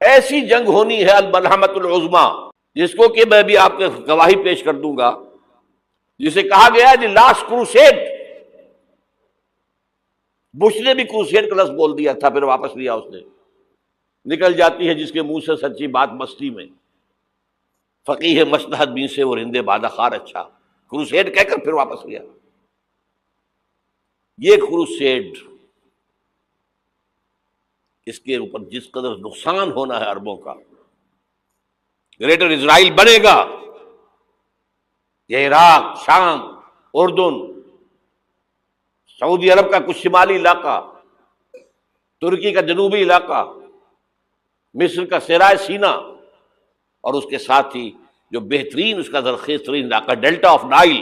ایسی جنگ ہونی ہے الملحمۃ العظمیٰ، جس کو کہ میں بھی آپ کے گواہی پیش کر دوں گا، جسے کہا گیا ہے دی لاسٹ کروسیڈ۔ بش نے بھی کروسیڈ کا لفظ بول دیا تھا، پھر واپس لیا اس نے۔ نکل جاتی ہے جس کے منہ سے سچی بات مستی میں، فقیہ مصلحت بین سے وہ رندے بادہ خار اچھا، کروسیڈ کہہ کر پھر واپس لیا۔ یہ کروسیڈ، اس کے اوپر جس قدر نقصان ہونا ہے عربوں کا، گریٹر اسرائیل بنے گا، یہ عراق، شام، اردن، سعودی عرب کا کچھ شمالی علاقہ، ترکی کا جنوبی علاقہ، مصر کا صحرائے سینا، اور اس کے ساتھ ہی جو بہترین اس کا زرخیز ترین علاقہ ڈیلٹا آف نائل،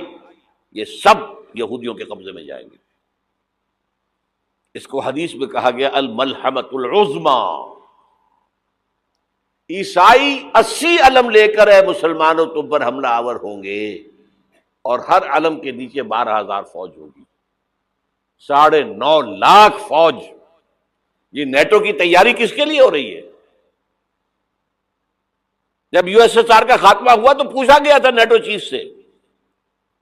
یہ سب یہودیوں کے قبضے میں جائیں گے۔ اس کو حدیث میں کہا گیا الملحمۃ العظمیٰ۔ عیسائی 80 علم لے کر اے مسلمانوں تم پر حملہ آور ہوں گے، اور ہر علم کے نیچے 12,000 فوج ہوگی، 9.5 لاکھ فوج۔ یہ نیٹو کی تیاری کس کے لیے ہو رہی ہے؟ جب یو ایس ایس آر کا خاتمہ ہوا تو پوچھا گیا تھا نیٹو چیف سے،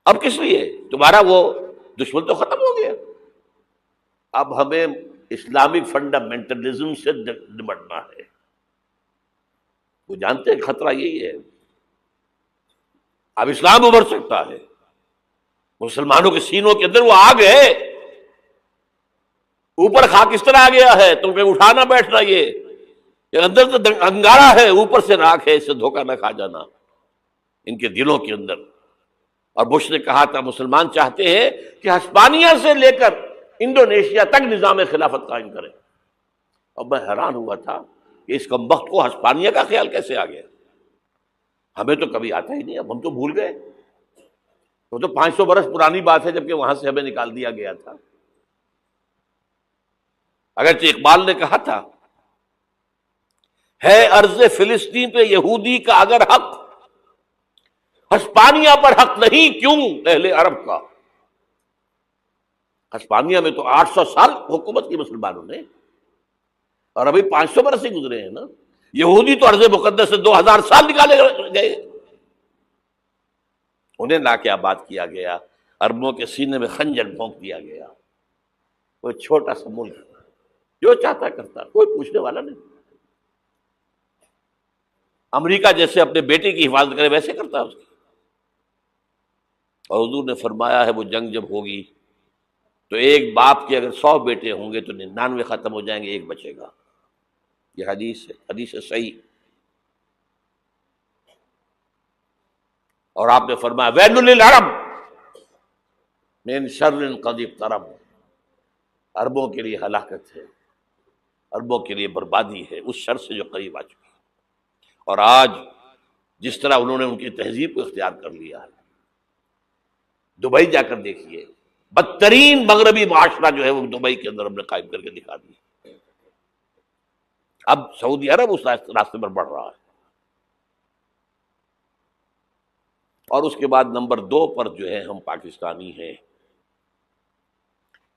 اب کس لیے؟ تمہارا وہ دشمن تو ختم ہو گیا، اب ہمیں اسلامک فنڈامنٹلزم سے نمٹنا ہے۔ وہ جانتے ہیں خطرہ یہی ہے، اب اسلام ابھر سکتا ہے، مسلمانوں کے سینوں کے اندر وہ آگ ہے، اوپر خاک اس طرح آ گیا ہے تمہیں اٹھانا بیٹھنا، یہ اندر تو انگارہ ہے، اوپر سے راکھ ہے، اس سے دھوکہ نہ کھا جانا ان کے دلوں کے اندر۔ اور بش نے کہا تھا مسلمان چاہتے ہیں کہ ہسپانیہ سے لے کر انڈونیشیا تک نظام خلافت قائم کریں، اور میں حیران ہوا تھا کہ اس کمبخت کو ہسپانیہ کا خیال کیسے آ گیا؟ ہمیں تو کبھی آتا ہی نہیں، اب ہم تو بھول گئے، وہ تو 500 برس پرانی بات ہے جبکہ وہاں سے ہمیں نکال دیا گیا تھا۔ اگرچہ اقبال نے کہا تھا ہے ارض فلسطین پہ یہودی کا اگر حق، ہسپانیہ پر حق نہیں کیوں اہل عرب کا؟ ہسپانیہ میں تو 800 سال حکومت کی مسلمانوں نے، اور ابھی 500 برس ہی گزرے ہیں نا۔ یہودی تو ارض مقدس سے 2000 سال نکالے گئے، انہیں لا کے آباد کیا گیا، عربوں کے سینے میں خنجر بھونک دیا گیا۔ وہ چھوٹا سا ملک جو چاہتا کرتا، کوئی پوچھنے والا نہیں۔ امریکہ جیسے اپنے بیٹے کی حفاظت کرے ویسے کرتا ہے اس کی۔ اور حضور نے فرمایا ہے وہ جنگ جب ہوگی تو ایک باپ کے اگر 100 بیٹے ہوں گے تو 99 ختم ہو جائیں گے، ایک بچے گا۔ یہ حدیث ہے، حدیث صحیح۔ اور آپ نے فرمایا ویل للعرب من شر قد اقترب، عربوں کے لیے ہلاکت ہے، عربوں کے لیے بربادی ہے اس شر سے جو قریب آ چکی ہے۔ اور آج جس طرح انہوں نے ان کی تہذیب کو اختیار کر لیا ہے، دبئی جا کر دیکھیے، بدترین مغربی معاشرہ جو ہے وہ دبئی کے اندر ہم نے قائم کر کے دکھا دیا۔ اب سعودی عرب اس راستے پر بڑھ رہا ہے۔ اور اس کے بعد نمبر 2 پر جو ہے ہم پاکستانی ہیں،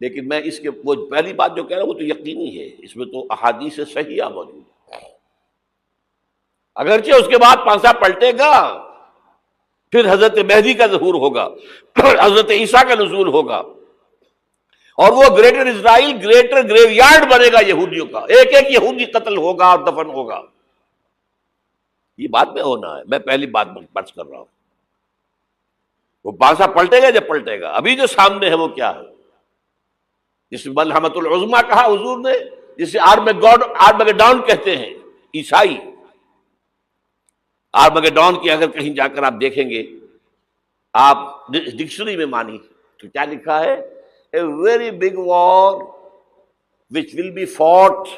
لیکن میں اس کے وہ پہلی بات جو کہہ رہا ہوں وہ تو یقینی ہے، اس میں تو احادیث صحیحہ موجود ہے۔ اگرچہ اس کے بعد پانسا پلٹے گا، پھر حضرت مہدی کا ظہور ہوگا، حضرت عیسیٰ کا نزول ہوگا، اور وہ گریٹر اسرائیل گریٹر گریو یارڈ بنے گا یہودیوں کا، ایک ایک یہودی قتل ہوگا اور دفن ہوگا۔ یہ بات میں ہونا ہے، میں پہلی بات بچ کر رہا ہوں۔ وہ پانسا پلٹے گا جب پلٹے گا، ابھی جو سامنے ہے وہ کیا ہے؟ جس ملحمۃ العظمیٰ کہا حضور نے، جسے آرمگیڈون کہتے ہیں عیسائی۔ آرمگیڈون کی اگر کہیں جا کر آپ دیکھیں گے، آپ ڈکشنری میں مانی تو کیا لکھا ہے؟ A very big war which will be fought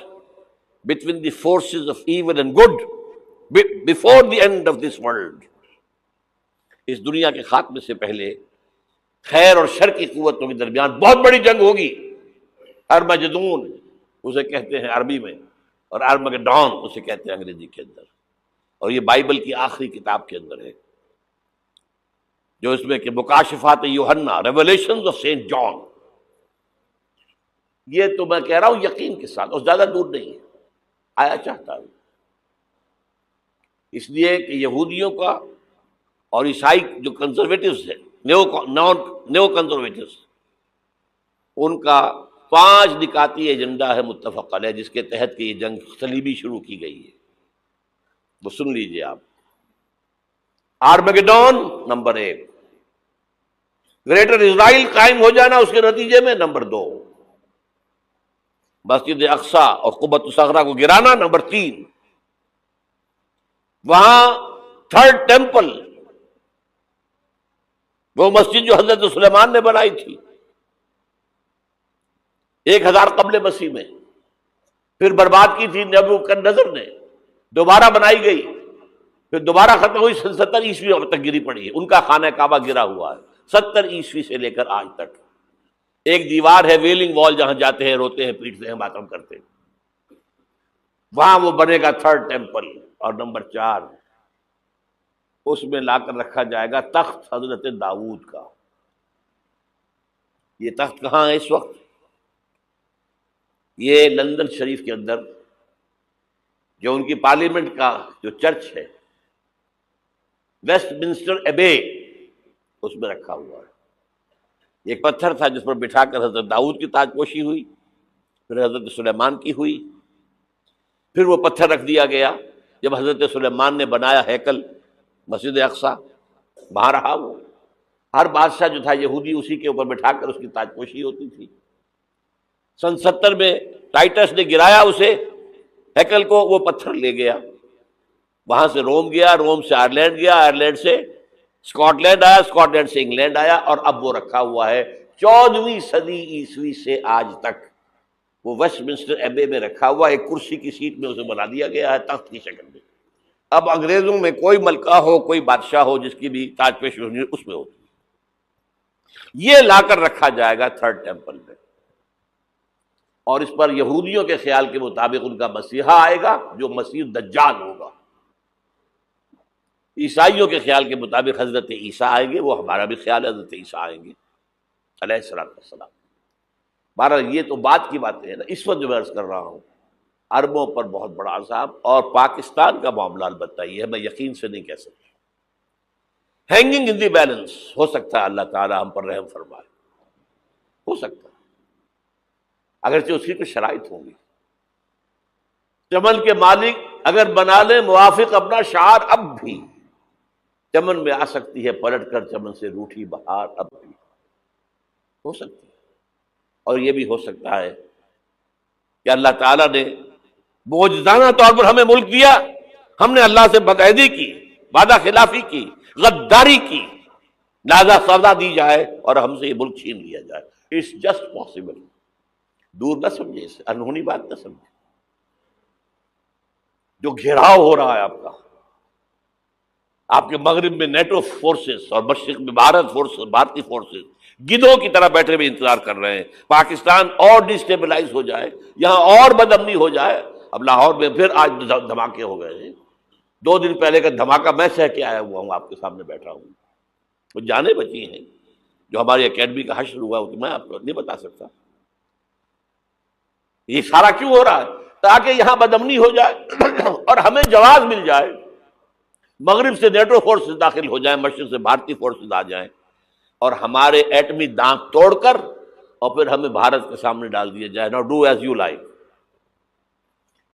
between the forces of evil and good before the end of this world۔ اس دنیا کے خاتمے سے پہلے خیر اور شر کی قوتوں کے درمیان بہت بڑی جنگ ہوگی۔ ارمجدون اسے کہتے ہیں عربی میں، اور آرمگیڈون اسے کہتے ہیں انگریزی کے اندر، اور یہ بائبل کی آخری کتاب کے اندر ہے، جو اس میں کہ مکاشفات یوحنا، ریولیشنز آف سینٹ جان۔ یہ تو میں کہہ رہا ہوں یقین کے ساتھ، اور زیادہ دور نہیں ہے، آیا چاہتا ہوں اس لیے کہ یہودیوں کا اور عیسائی جو کنزرویٹوز ہیں، نیو کنزرویٹوز، ان کا 5 نکاتی ایجنڈا ہے متفق علیہ، جس کے تحت کہ یہ جنگ صلیبی شروع کی گئی ہے. وہ سن لیجئے آپ. آرمیگیڈون نمبر 1، گریٹر اسرائیل قائم ہو جانا اس کے نتیجے میں نمبر 2، مسجد اقصی اور قبۃ الصغریٰ کو گرانا نمبر 3، وہاں تھرڈ ٹیمپل، وہ مسجد جو حضرت سلیمان نے بنائی تھی 1000 قبل مسیح میں، پھر برباد کی تھی نبوکدنضر نے، دوبارہ بنائی گئی، پھر دوبارہ ختم ہوئی 70 عیسوی تک گری پڑی ہے. ان کا خانہ کعبہ گرا ہوا ہے 70 عیسوی سے لے کر آج تک. ایک دیوار ہے ویلنگ وال، جہاں جاتے ہیں، روتے ہیں، پیٹتے ہیں، ماتم کرتے ہیں، وہاں وہ بنے گا تھرڈ ٹیمپل. اور نمبر 4، اس میں لا کر رکھا جائے گا تخت حضرت داؤد کا. یہ تخت کہاں ہے اس وقت؟ یہ لندن شریف کے اندر جو ان کی پارلیمنٹ کا جو چرچ ہے، ویسٹ منسٹر ایبے، اس میں رکھا ہوا ہے. ایک پتھر تھا جس پر بٹھا کر حضرت داؤد کی تاج پوشی ہوئی، پھر حضرت سلیمان کی ہوئی، پھر وہ پتھر رکھ دیا گیا جب حضرت سلیمان نے بنایا ہیکل مسجد اقصی، وہاں رہا وہ. ہر بادشاہ جو تھا یہودی اسی کے اوپر بٹھا کر اس کی تاج پوشی ہوتی تھی. سن 70 میں ٹائٹس نے گرایا اسے ہیکل کو، وہ پتھر لے گیا، وہاں سے روم گیا، روم سے آئرلینڈ گیا، آئرلینڈ سے اسکاٹ لینڈ آیا، اسکاٹ لینڈ سے انگلینڈ آیا، اور اب وہ رکھا ہوا ہے 14ویں صدی عیسوی سے آج تک. وہ ویسٹ منسٹر ایبے میں رکھا ہوا، ایک کرسی کی سیٹ میں اسے بنا دیا گیا ہے تخت کی شکل میں. اب انگریزوں میں کوئی ملکہ ہو، کوئی بادشاہ ہو جس کی بھی تاج پوشی ہونی اس میں ہوتی. یہ لا کر رکھا جائے گا تھرڈ ٹیمپل میں، اور اس پر یہودیوں کے خیال کے مطابق ان کا مسیحا آئے گا جو مسیح دجال ہوگا. عیسائیوں کے خیال کے مطابق حضرت عیسیٰ آئیں گے، وہ ہمارا بھی خیال ہے حضرت عیسیٰ آئیں گے علیہ السلام. بہرحال یہ تو بات کی باتیں ہیں نا. اس وقت جو میں عرض کر رہا ہوں عربوں پر بہت بڑا عذاب، اور پاکستان کا معاملہ البتہ یہ ہے، میں یقین سے نہیں کہہ سکتا. ہینگنگ ان دی بیلنس، ہو سکتا ہے اللہ تعالیٰ ہم پر رحم فرمائے، ہو سکتا ہے، اگرچہ اس کی کچھ شرائط ہوں گی. چمن کے مالک اگر بنا لیں موافق اپنا شعار، اب بھی چمن میں آ سکتی ہے پلٹ کر چمن سے روٹھی بہار، اب بھی ہو سکتی ہے. اور یہ بھی ہو سکتا ہے کہ اللہ تعالیٰ نے معجزانہ طور پر ہمیں ملک دیا، ہم نے اللہ سے بدعہدی کی، وعدہ خلافی کی، غداری کی، لہذا سزا دی جائے اور ہم سے یہ ملک چھین لیا جائے. It's just possible. دور نہ سمجھے اسے، انہونی بات نہ سمجھے. جو گھیراؤ ہو رہا ہے آپ کا، آپ کے مغرب میں نیٹو فورسز اور مشرق میں بھارتی فورسز گدھوں کی طرح بیٹھے ہوئے انتظار کر رہے ہیں پاکستان اور ڈسٹیبلائز ہو جائے، یہاں اور بدامنی ہو جائے. اب لاہور میں پھر آج دھماکے ہو گئے ہیں. 2 دن پہلے کا دھماکہ میں سہ کے آیا ہوا ہوں، آپ کے سامنے بیٹھا ہوں. وہ جانیں بچی ہیں جو ہماری اکیڈمی کا حشر ہوا وہ میں آپ کو نہیں بتا سکتا. یہ سارا کیوں ہو رہا ہے؟ تاکہ یہاں بدامنی ہو جائے اور ہمیں جواز مل جائے. مغرب سے نیٹو فورسز داخل ہو جائیں، مشرق سے بھارتی فورسز آ جائیں، اور ہمارے ایٹمی دانت توڑ کر اور پھر ہمیں بھارت کے سامنے ڈال دیا جائے. نو ڈو ایز یو لائک.